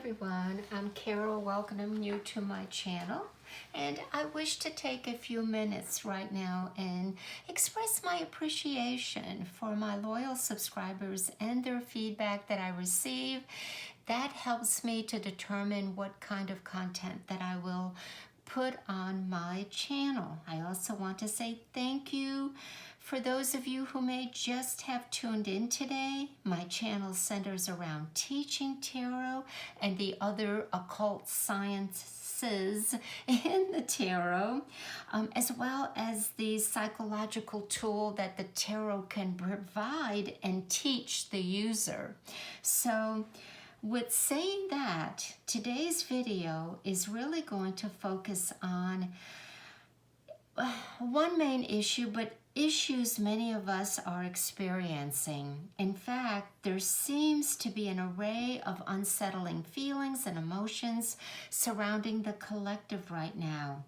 everyone, I'm Carol, welcoming you to my channel, and I wish to take a few minutes right now and express my appreciation for my loyal subscribers and their feedback that I receive. That helps me to determine what kind of content that I will put on my channel. I also want to say thank you for those of you who may just have tuned in today. My channel centers around teaching tarot and the other occult sciences in the tarot, as well as the psychological tool that the tarot can provide and teach the user. So with saying that, today's video is really going to focus on one main issue, but issues many of us are experiencing. In fact, there seems to be an array of unsettling feelings and emotions surrounding the collective right now.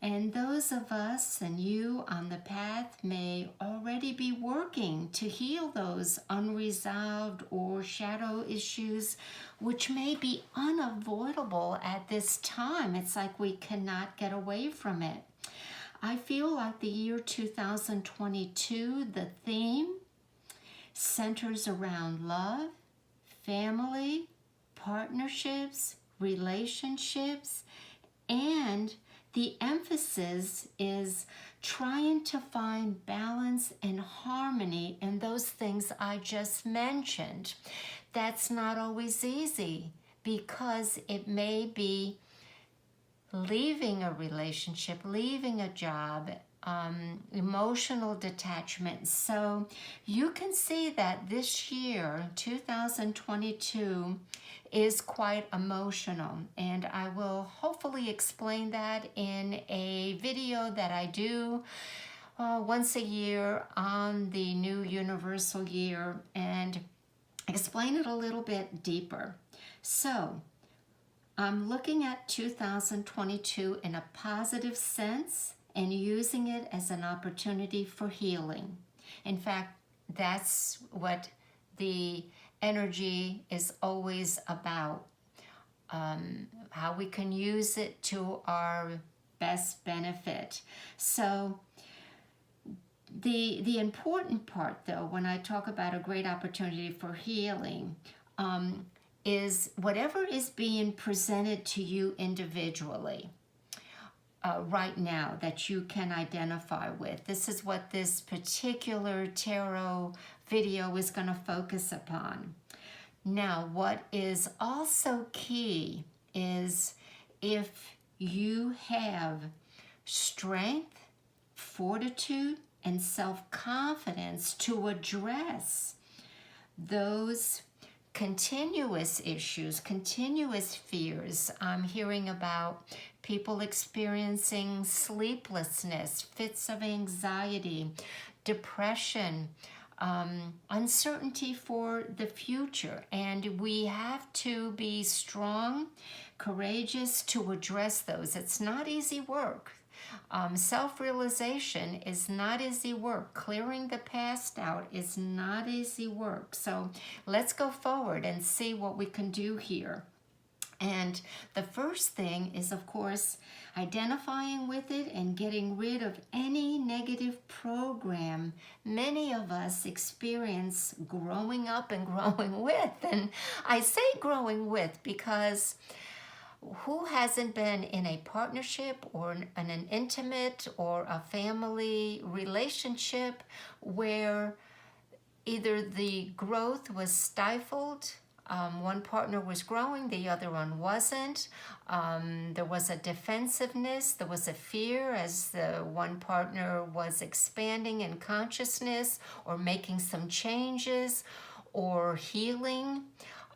And those of us and you on the path may already be working to heal those unresolved or shadow issues, which may be unavoidable at this time. It's like we cannot get away from it. I feel like the year 2022, the theme centers around love, family, partnerships, relationships, and the emphasis is trying to find balance and harmony in those things I just mentioned. That's not always easy because it may be leaving a relationship, leaving a job, emotional detachment. So you can see that this year, 2022, is quite emotional, and I will hopefully explain that in a video that I do once a year on the new universal year and explain it a little bit deeper. So I'm looking at 2022 in a positive sense and using it as an opportunity for healing. In fact, that's what the energy is always about, how we can use it to our best benefit. So the important part, though, when I talk about a great opportunity for healing, is whatever is being presented to you individually right now that you can identify with. This is what this particular tarot video is going to focus upon. Now, what is also key is if you have strength, fortitude, and self-confidence to address those continuous issues, continuous fears. I'm hearing about people experiencing sleeplessness, fits of anxiety, depression, uncertainty for the future. And we have to be strong, courageous to address those. It's not easy work. Self-realization is not easy work. Clearing the past out is not easy work. So let's go forward and see what we can do here. And the first thing is, of course, identifying with it and getting rid of any negative program many of us experience growing up and growing with. And I say growing with because who hasn't been in a partnership or in an intimate or a family relationship where either the growth was stifled, one partner was growing, the other one wasn't. There was a defensiveness, there was a fear as the one partner was expanding in consciousness or making some changes or healing.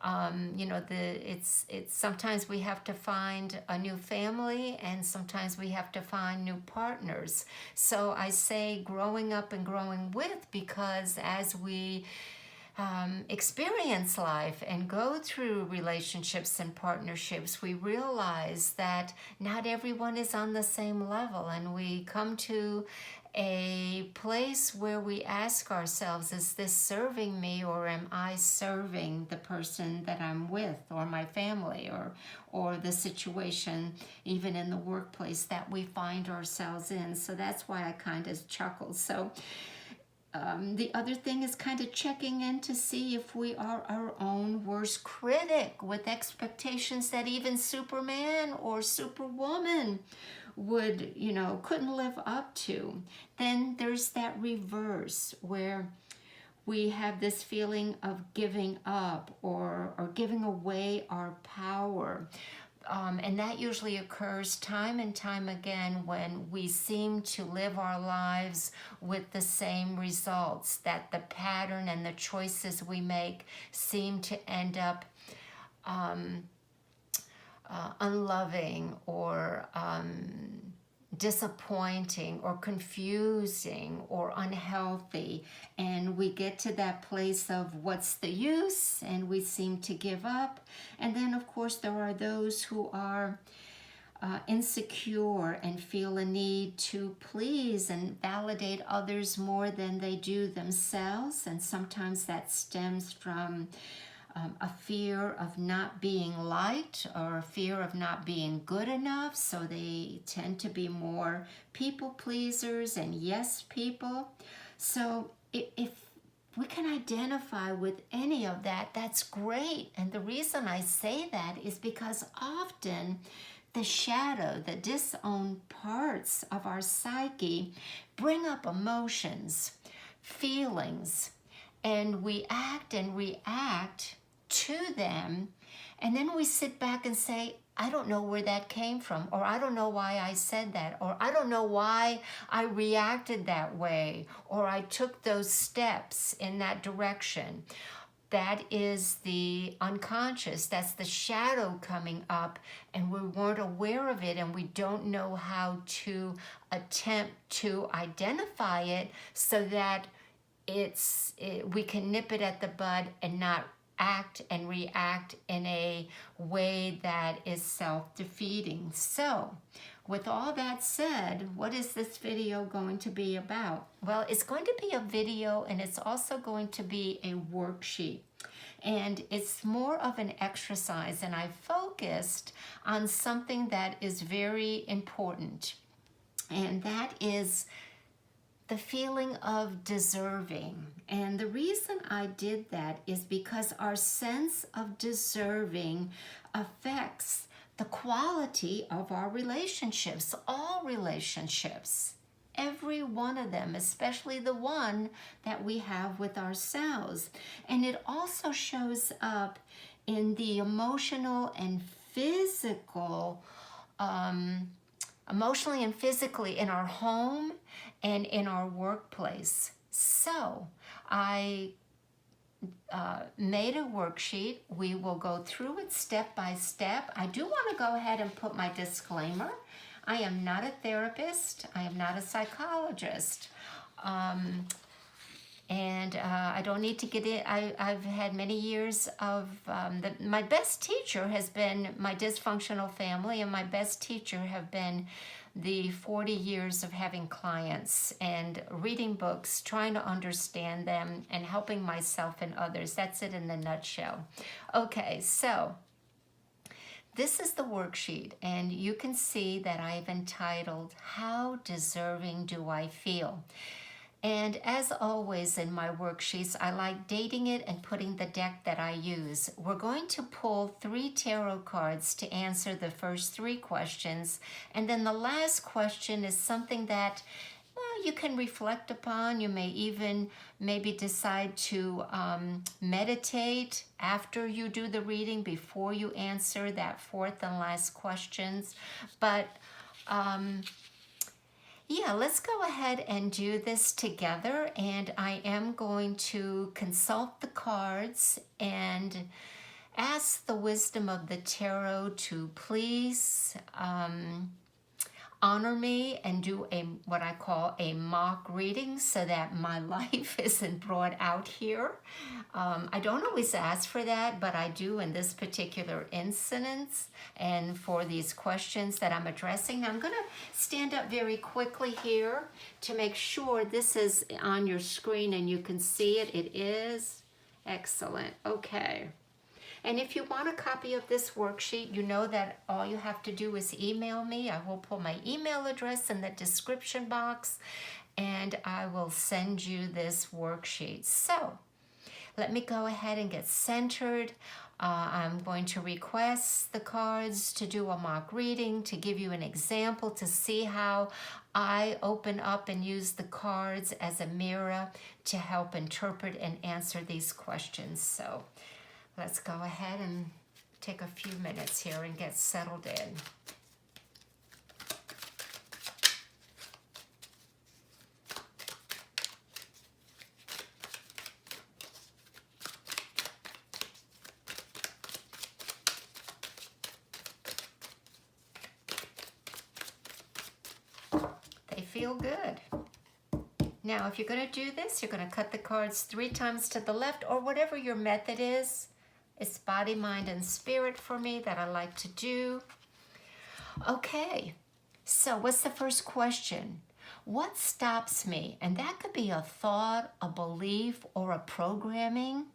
It's sometimes we have to find a new family and sometimes we have to find new partners. So I say growing up and growing with because as we experience life and go through relationships and partnerships, we realize that not everyone is on the same level, and we come to a place where we ask ourselves, is this serving me, or am I serving the person that I'm with, or my family, or the situation, even in the workplace that we find ourselves in? So that's why I kind of chuckled. So the other thing is kind of checking in to see if we are our own worst critic, with expectations that even Superman or Superwoman would, couldn't live up to. Then there's that reverse where we have this feeling of giving up or giving away our power. And that usually occurs time and time again when we seem to live our lives with the same results, that the pattern and the choices we make seem to end up unloving or disappointing or confusing or unhealthy, and we get to that place of what's the use, and we seem to give up. And then of course there are those who are insecure and feel a need to please and validate others more than they do themselves, and sometimes that stems from a fear of not being liked or a fear of not being good enough. So they tend to be more people pleasers and yes people. So if we can identify with any of that, that's great. And the reason I say that is because often the shadow, the disowned parts of our psyche bring up emotions, feelings, and we act and react to them, and then we sit back and say, I don't know where that came from, or I don't know why I said that, or I don't know why I reacted that way, or I took those steps in that direction. That is the unconscious, that's the shadow coming up, and we weren't aware of it, and we don't know how to attempt to identify it so that we can nip it at the bud and not act and react in a way that is self-defeating. So, with all that said, what is this video going to be about? Well, it's going to be a video, and it's also going to be a worksheet. And it's more of an exercise, and I focused on something that is very important, and that is the feeling of deserving. And the reason I did that is because our sense of deserving affects the quality of our relationships, all relationships, every one of them, especially the one that we have with ourselves. And it also shows up in the emotionally and physically in our home and in our workplace. So I made a worksheet. We will go through it step by step. I do want to go ahead and put my disclaimer. I am not a therapist. I am not a psychologist. I don't need to get in. I've had many years of, my best teacher has been my dysfunctional family, and my best teacher have been the 40 years of having clients and reading books, trying to understand them, and helping myself and others. That's it in a nutshell. Okay, so this is the worksheet, and you can see that I've entitled, How Deserving Do I Feel? And as always in my worksheets, I like dating it and putting the deck that I use. We're going to pull 3 tarot cards to answer the first 3 questions. And then the last question is something that you can reflect upon. You may even maybe decide to meditate after you do the reading before you answer that 4th and last questions. But yeah, let's go ahead and do this together, and I am going to consult the cards and ask the wisdom of the tarot to please honor me and do what I call a mock reading so that my life isn't brought out here. I don't always ask for that, but I do in this particular instance and for these questions that I'm addressing. Now I'm going to stand up very quickly here to make sure this is on your screen and you can see it. It is. Excellent. Okay. And if you want a copy of this worksheet, you know that all you have to do is email me. I will put my email address in the description box and I will send you this worksheet. So let me go ahead and get centered. I'm going to request the cards to do a mock reading, to give you an example, to see how I open up and use the cards as a mirror to help interpret and answer these questions. So let's go ahead and take a few minutes here and get settled in. They feel good. Now, if you're going to do this, you're going to cut the cards 3 times to the left or whatever your method is. It's body, mind, and spirit for me that I like to do. Okay, so what's the first question? What stops me? And that could be a thought, a belief, or a programming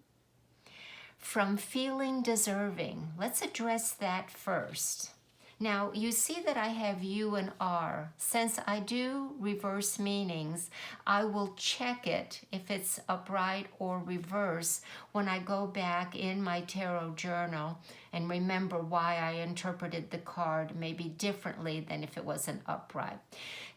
from feeling deserving. Let's address that first. Now, you see that I have U and R. Since I do reverse meanings, I will check it if it's upright or reverse when I go back in my tarot journal and remember why I interpreted the card maybe differently than if it wasn't upright.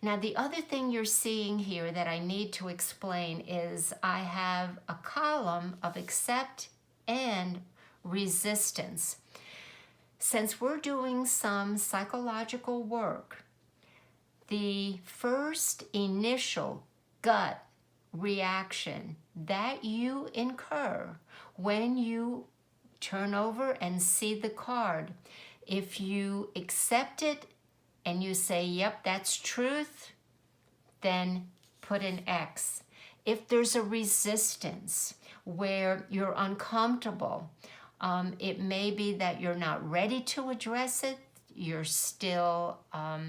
Now, the other thing you're seeing here that I need to explain is I have a column of accept and resistance. Since we're doing some psychological work, the first initial gut reaction that you incur when you turn over and see the card, if you accept it and you say, yep, that's truth, then put an X. If there's a resistance where you're uncomfortable, it may be that you're not ready to address it. You're still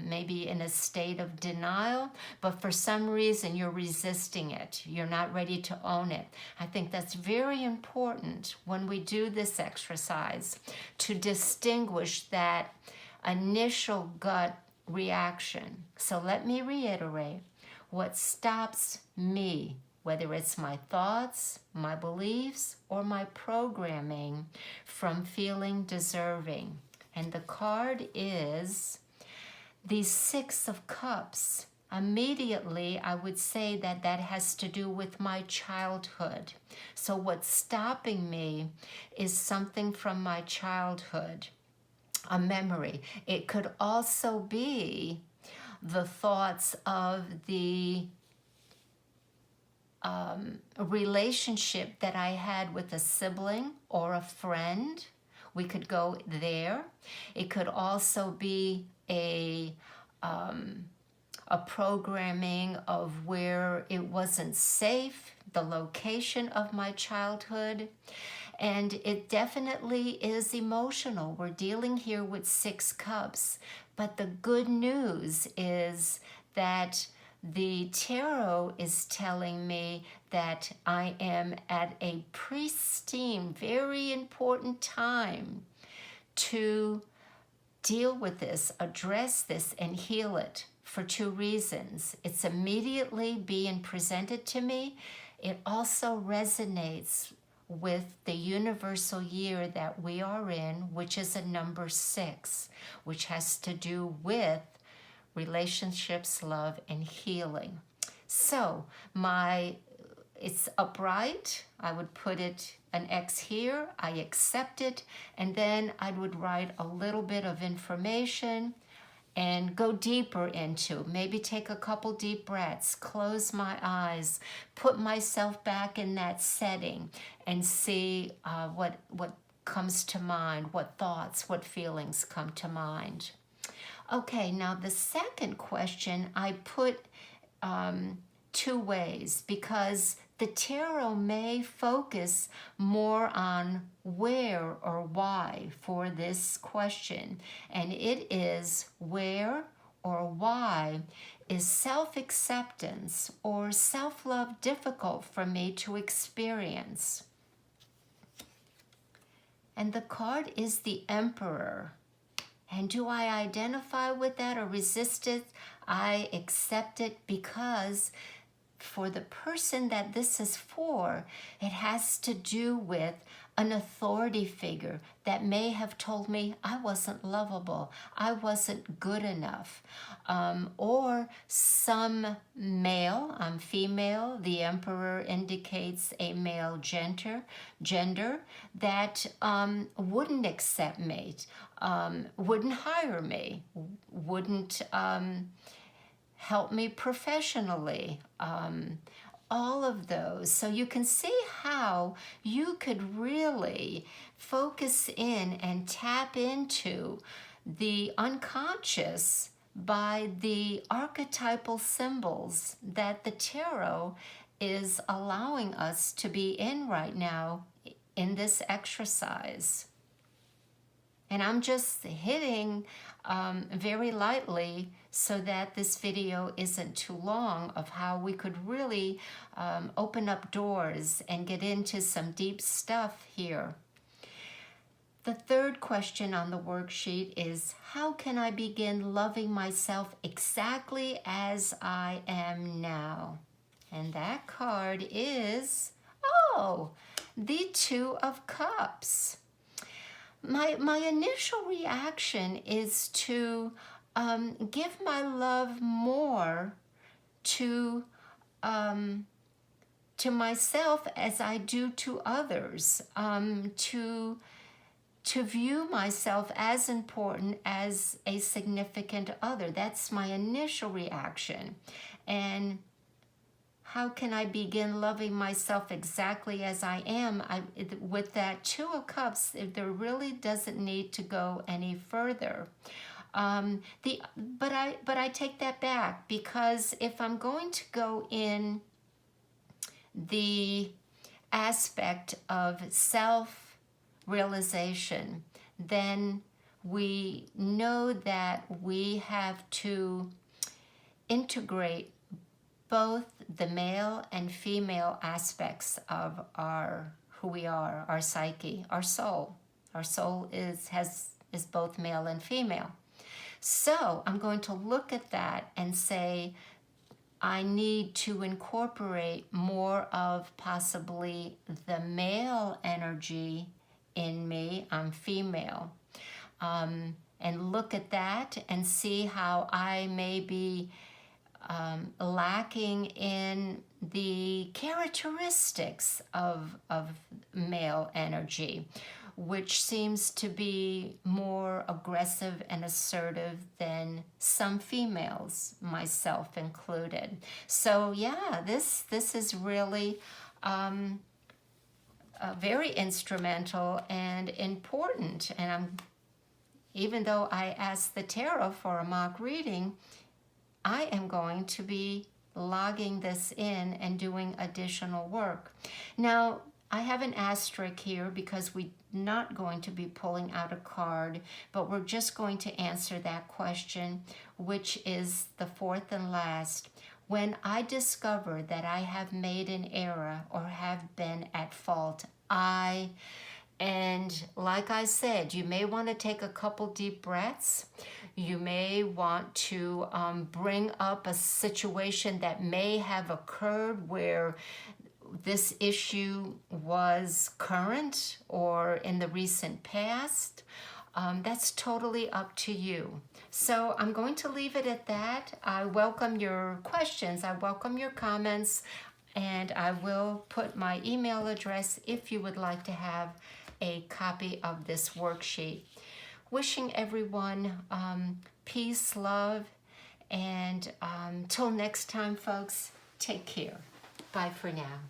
maybe in a state of denial, but for some reason you're resisting it. You're not ready to own it. I think that's very important when we do this exercise to distinguish that initial gut reaction. So let me reiterate what stops me, whether it's my thoughts, my beliefs, or my programming, from feeling deserving. And the card is the 6 of Cups. Immediately, I would say that that has to do with my childhood. So what's stopping me is something from my childhood, a memory. It could also be the thoughts of the a relationship that I had with a sibling or a friend. We could go there. It could also be a programming of where it wasn't safe, the location of my childhood. And it definitely is emotional. We're dealing here with 6 cups. But the good news is that the tarot is telling me that I am at a pristine, very important time to deal with this, address this, and heal it for 2 reasons. It's immediately being presented to me. It also resonates with the universal year that we are in, which is a number 6, which has to do with relationships, love, and healing. So it's upright. I would put it an X here. I accept it. And then I would write a little bit of information and go deeper into, maybe take a couple deep breaths, close my eyes, put myself back in that setting and see what comes to mind, what thoughts, what feelings come to mind. Okay, now the second question I put two ways because the tarot may focus more on where or why for this question, and it is where or why is self-acceptance or self-love difficult for me to experience? And the card is the Emperor. And do I identify with that or resist it? I accept it because for the person that this is for, it has to do with an authority figure that may have told me I wasn't lovable, I wasn't good enough, or some male, I'm female, the Emperor indicates a male gender that wouldn't accept me, wouldn't hire me, wouldn't help me professionally, all of those. So you can see how you could really focus in and tap into the unconscious by the archetypal symbols that the tarot is allowing us to be in right now in this exercise. And I'm just hitting very lightly so that this video isn't too long of how we could really open up doors and get into some deep stuff here. The third question on the worksheet is, how can I begin loving myself exactly as I am now? And that card is, oh, the Two of Cups. My initial reaction is to give my love more to myself as I do to others, to view myself as important as a significant other. That's my initial reaction. And how can I begin loving myself exactly as I am? With that Two of Cups, there really doesn't need to go any further. But I take that back, because if I'm going to go in the aspect of self-realization, then we know that we have to integrate both the male and female aspects of who we are, our psyche, our soul. Our soul is both male and female. So I'm going to look at that and say, I need to incorporate more of possibly the male energy in me. I'm female. And look at that and see how I may be lacking in the characteristics of male energy, which seems to be more aggressive and assertive than some females, myself included. So yeah, this is really very instrumental and important. And even though I asked the tarot for a mock reading, I am going to be logging this in and doing additional work. Now, I have an asterisk here because we're not going to be pulling out a card, but we're just going to answer that question, which is the fourth and last. When I discover that I have made an error or have been at fault, and like I said, you may want to take a couple deep breaths. You may want to bring up a situation that may have occurred where this issue was current or in the recent past. That's totally up to you. So I'm going to leave it at that. I welcome your questions. I welcome your comments. And I will put my email address if you would like to have a copy of this worksheet. Wishing everyone peace, love, and till next time, folks, take care. Bye for now.